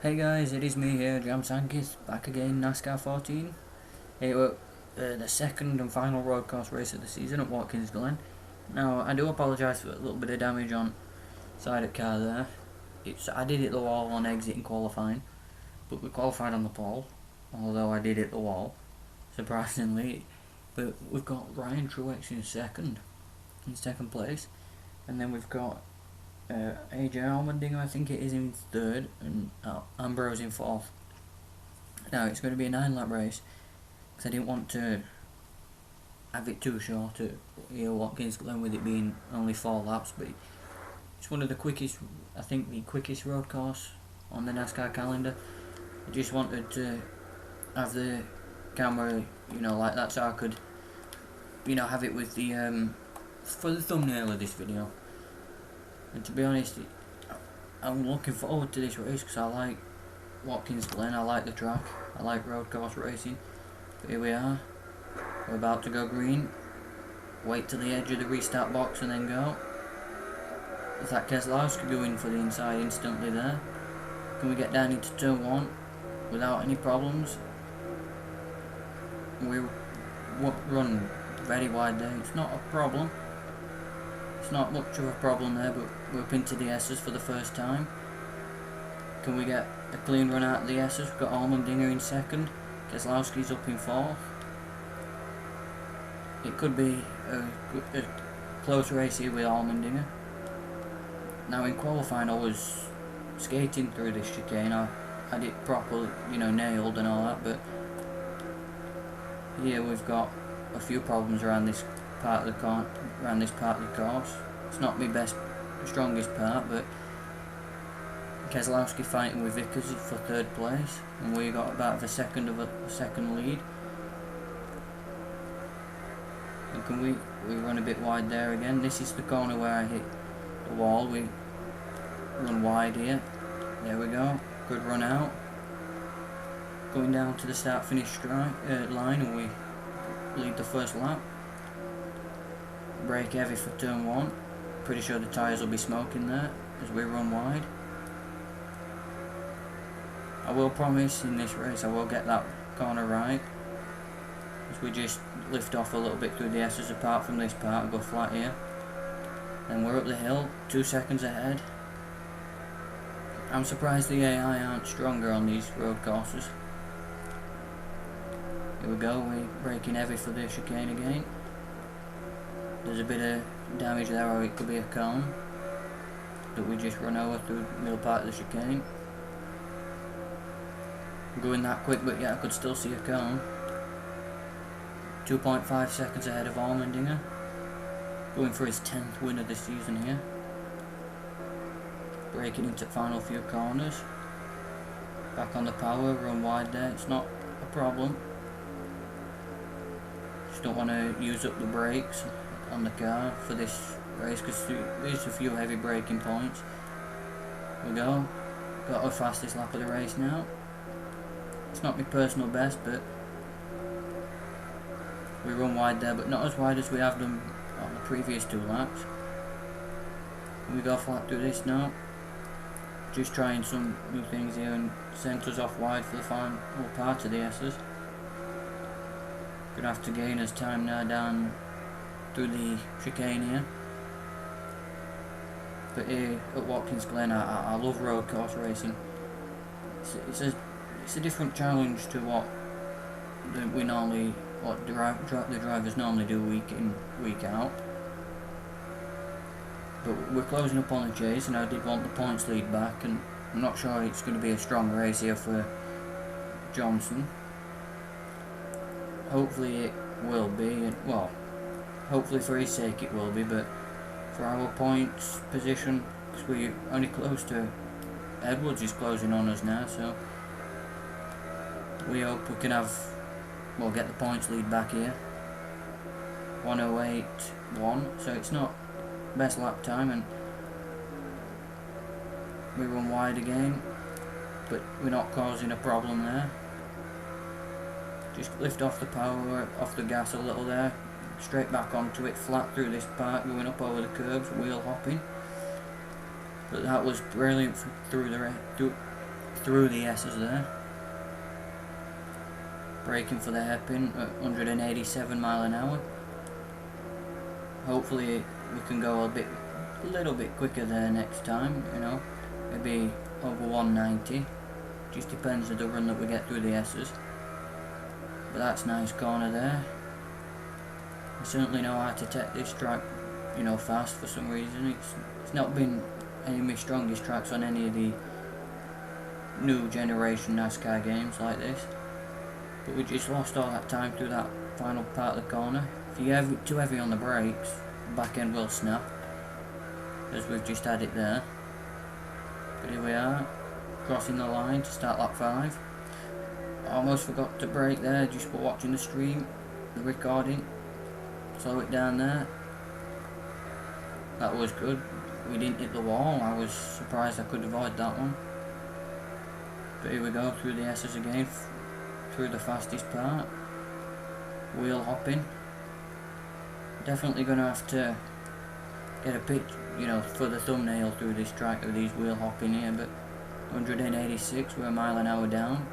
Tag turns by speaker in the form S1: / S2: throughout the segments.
S1: Hey guys, it is me here, Jimmie back again, NASCAR 14. It was the second and final road course race of the season at Watkins Glen. Now, I do apologise for a little bit of damage on side of car there. I did hit the wall on exit in qualifying, but we qualified on the pole, although I did hit the wall, surprisingly. But we've got Ryan Truex in second place, and then we've got AJ Allmendinger, I think it is, in third, and Ambrose in fourth. Now it's going to be a 9-lap race because I didn't want to have it too short at Watkins Glen with it being only 4 laps, but it's one of the quickest, I think the quickest road course on the NASCAR calendar. I just wanted to have the camera, like that, so I could, have it with the for the thumbnail of this video. And to be honest, I'm looking forward to this race because I like Watkins Glen, I like the track, I like road course racing. But here we are, we're about to go green, wait till the edge of the restart box and then go. Is that Keselowski going for the inside instantly there? Can we get down into turn 1 without any problems? We run very wide there, it's not a problem. It's not much of a problem there, but we're up into the S's for the first time. Can we get a clean run out of the S's? We've got Allmendinger in second, Keselowski's up in fourth. It could be a close race here with Allmendinger. Now in qualifying I was skating through this chicane, I had it properly, nailed and all that, but here we've got a few problems around this part of the course. It's not my strongest part, but Keselowski fighting with Vickers for third place, and we got about a second lead. And can we run a bit wide there again? This is the corner where I hit the wall. We run wide here. There we go. Good run out. Going down to the start-finish line, and we lead the first lap. Brake heavy for turn 1. Pretty sure the tyres will be smoking there as we run wide. I will promise in this race I will get that corner right, as we just lift off a little bit through the S's apart from this part and go flat here. Then we're up the hill, 2 seconds ahead. I'm surprised the AI aren't stronger on these road courses. Here we go, we're braking heavy for the chicane again. There's a bit of damage there, or it could be a cone that we just run over through the middle part of the chicane. I'm going that quick, but yeah, I could still see a cone. 2.5 seconds ahead of Allmendinger, going for his 10th win of the season here. Braking into the final few corners. Back on the power, run wide there, it's not a problem. Just don't want to use up the brakes on the car for this race because there's a few heavy braking points. Here we go, got our fastest lap of the race now. It's not my personal best, but we run wide there, but not as wide as we have done on the previous 2 laps. We go flat through this now, just trying some new things here, and sent us off wide for the final part of the S's. Gonna have to gain us time now down through the chicane here. But here at Watkins Glen, I love road course racing. It's a different challenge to what the drivers normally do week in, week out. But we're closing up on the chase, and I did want the points lead back, and I'm not sure it's going to be a strong race here for Johnson. Hopefully it will be, well, hopefully for his sake it will be, but for our points position, because we're only close to Edwards is closing on us now, so we hope we can get the points lead back here. 1:08.1, so it's not best lap time, and we run wide again, but we're not causing a problem there. Just lift off the power, off the gas a little there, straight back onto it, flat through this part, going up over the curbs, wheel hopping. But that was brilliant through through the S's there. Braking for the hairpin at 187 mile an hour. Hopefully we can go a little bit quicker there next time, you know, maybe over 190. Just depends on the run that we get through the S's. But that's nice corner there. I certainly know how to take this track, you know, fast for some reason. It's not been any of my strongest tracks on any of the new generation NASCAR games like this. But we just lost all that time through that final part of the corner. If you get too heavy on the brakes, the back end will snap, as we've just had it there. But here we are, crossing the line to start lap 5. Almost forgot to brake there, just for watching the stream, the recording. Slow it down there. That was good. We didn't hit the wall. I was surprised I could avoid that one. But here we go, through the S's again, through the fastest part. Wheel hopping. Definitely gonna have to get a pitch, you know, for the thumbnail through this track of these wheel hopping here. But 186, we're a mile an hour down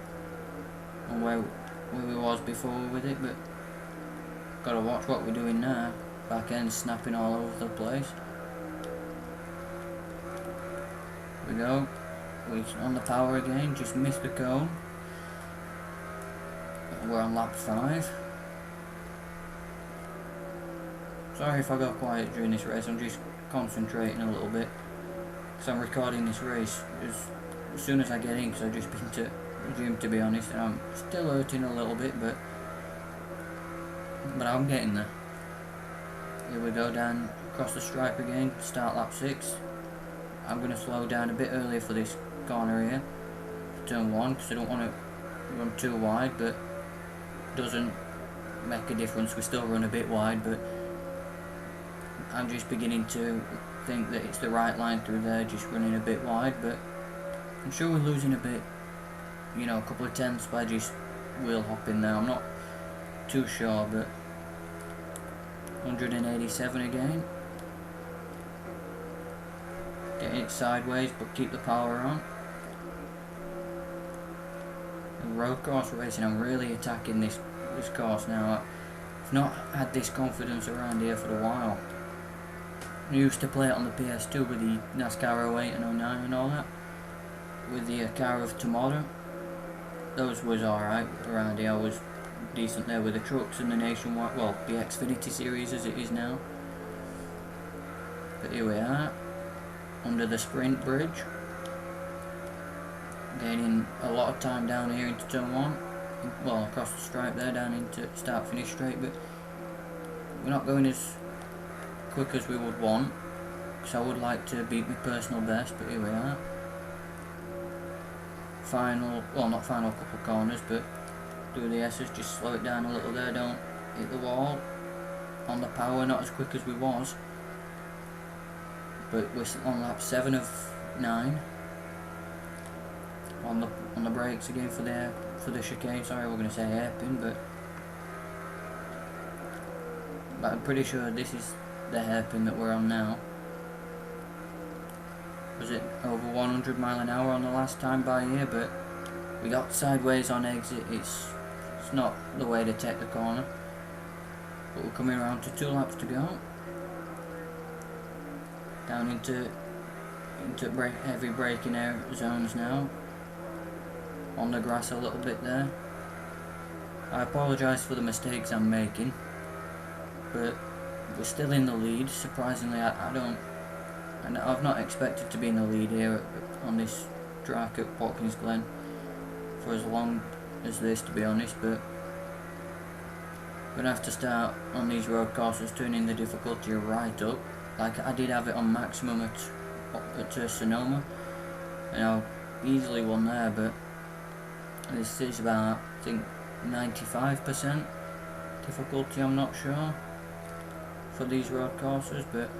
S1: on where we was before with it. But gotta watch what we're doing now. Back end snapping all over the place. Here we go. We're on the power again, just missed the cone. We're on lap 5. Sorry if I got quiet during this race, I'm just concentrating a little bit. Because I'm recording this race as soon as I get in, because I've just been to the gym, to be honest. And I'm still hurting a little bit, but I'm getting there. Here we go, down across the stripe again, start lap 6. I'm going to slow down a bit earlier for this corner here, turn 1, because I don't want to run too wide, but it doesn't make a difference. We still run a bit wide, but I'm just beginning to think that it's the right line through there, just running a bit wide. But I'm sure we're losing a bit, you know, a couple of tenths by just wheel hopping there. I'm not too sure, but 187 again. Getting it sideways, but keep the power on. And road course racing, I'm really attacking this course now. I've not had this confidence around here for a while. I used to play it on the PS2 with the NASCAR 08 and 09 and all that. With the car of tomorrow. Those was alright around here. I was decent there with the trucks and the nationwide, well, the Xfinity series as it is now. But here we are, under the sprint bridge. Gaining a lot of time down here into turn 1. Well, across the stripe there, down into start finish straight, but we're not going as quick as we would want, because I would like to beat my personal best. But here we are. Final, well, not final couple of corners, but through the S's, just slow it down a little there, don't hit the wall. On the power, not as quick as we was, but we're on lap 7 of 9. On the brakes again for the chicane. Sorry, we're going to say hairpin, but I'm pretty sure this is the hairpin that we're on now. Was it over 100 mile an hour on the last time by here? But we got sideways on exit. It's not the way to take the corner. But we're coming around to 2 laps to go. Down into heavy braking zones now. On the grass a little bit there. I apologise for the mistakes I'm making, but we're still in the lead. Surprisingly, I've not expected to be in the lead here on this track at Watkins Glen for as long as this, to be honest. But we're gonna have to start on these road courses turning the difficulty right up, like I did have it on maximum at Sonoma, and I easily won there. But this is about, I think, 95% difficulty, I'm not sure, for these road courses, but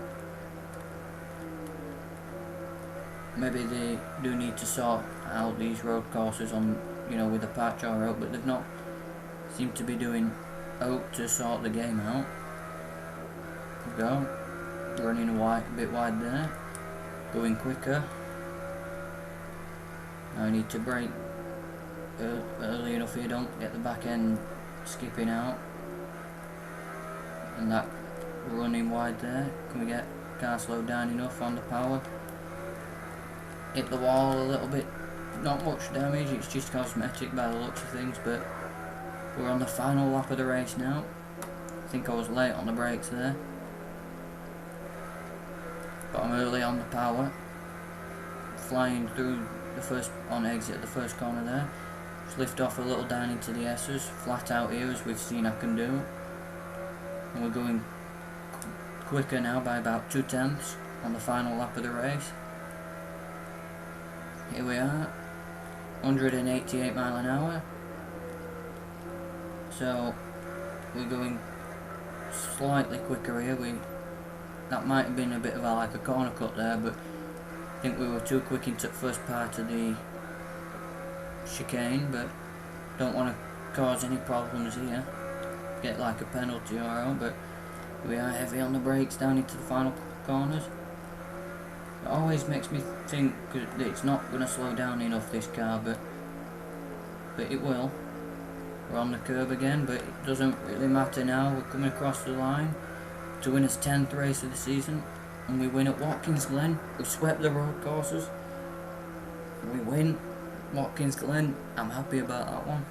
S1: maybe they do need to sort out these road courses on, you know, with a patch or out, but they've not seemed to be doing out to sort the game out. There we go, running a bit wide there, going quicker. Now I need to brake early enough here, don't get the back end skipping out. And that running wide there. Can we get car slowed down enough on the power? Hit the wall a little bit. Not much damage, it's just cosmetic by the looks of things, but we're on the final lap of the race now. I think I was late on the brakes there, but I'm early on the power. Flying through the first, on exit, the first corner there. Just lift off a little down into the S's, flat out here as we've seen I can do. And we're going quicker now by about 2/10 on the final lap of the race. Here we are, 188 mile an hour. So we're going slightly quicker here. That might have been a bit of like a corner cut there, but I think we were too quick into the first part of the chicane, but don't want to cause any problems here, get like a penalty or all. But we are heavy on the brakes down into the final corners. It always makes me think that it's not going to slow down enough, this car, but it will. We're on the curb again, but it doesn't really matter now. We're coming across the line to win his 10th race of the season, and we win at Watkins Glen. We swept the road courses. We win Watkins Glen. I'm happy about that one.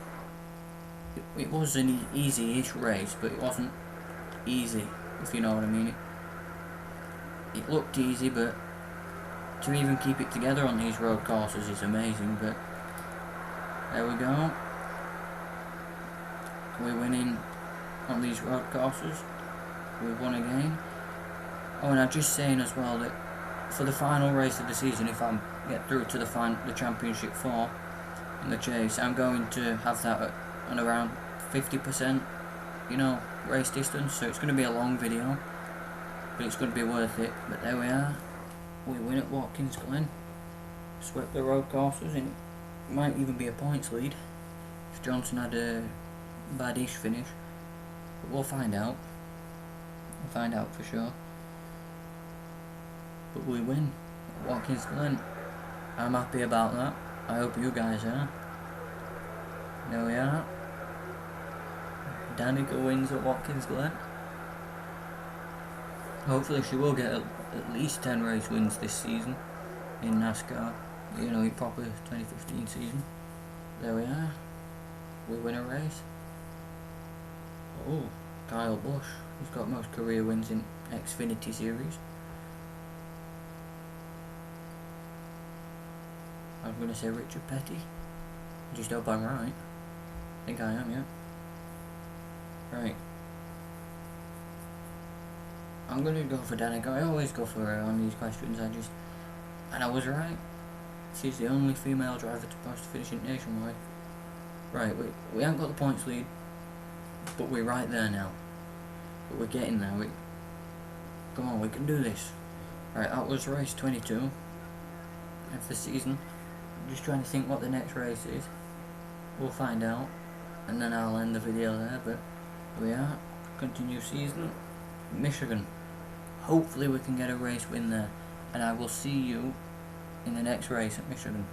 S1: It was an easy-ish race, but it wasn't easy, if you know what I mean. It looked easy, but to even keep it together on these road courses is amazing. But there we go. We're winning on these road courses. We won again. Oh, and I'm just saying as well that for the final race of the season, if I get through to the championship 4 in the chase, I'm going to have that at around 50%, you know, race distance. So it's going to be a long video, but it's going to be worth it. But there we are. We win at Watkins Glen. Swept the road courses, and it might even be a points lead if Johnson had a bad-ish finish. But we'll find out. We'll find out for sure. But we win at Watkins Glen. I'm happy about that. I hope you guys are. There we are. Danica wins at Watkins Glen. Hopefully she will get at least 10 race wins this season in NASCAR. You know, in proper 2015 season. There we are. We win a race. Oh, Kyle Busch. He's got most career wins in Xfinity Series. I'm going to say Richard Petty. Just hope I'm right. I think I am, yeah. Right. I'm going to go for Danica. I always go for her on these questions. And I was right. She's the only female driver to pass the finishing nationwide. Right, we haven't got the points lead, but we're right there now. But we're getting there. Come on, we can do this. Right, that was race 22 of the season. I'm just trying to think what the next race is. We'll find out, and then I'll end the video there. But here we are. Continue season. Michigan. Hopefully we can get a race win there, and I will see you in the next race at Michigan.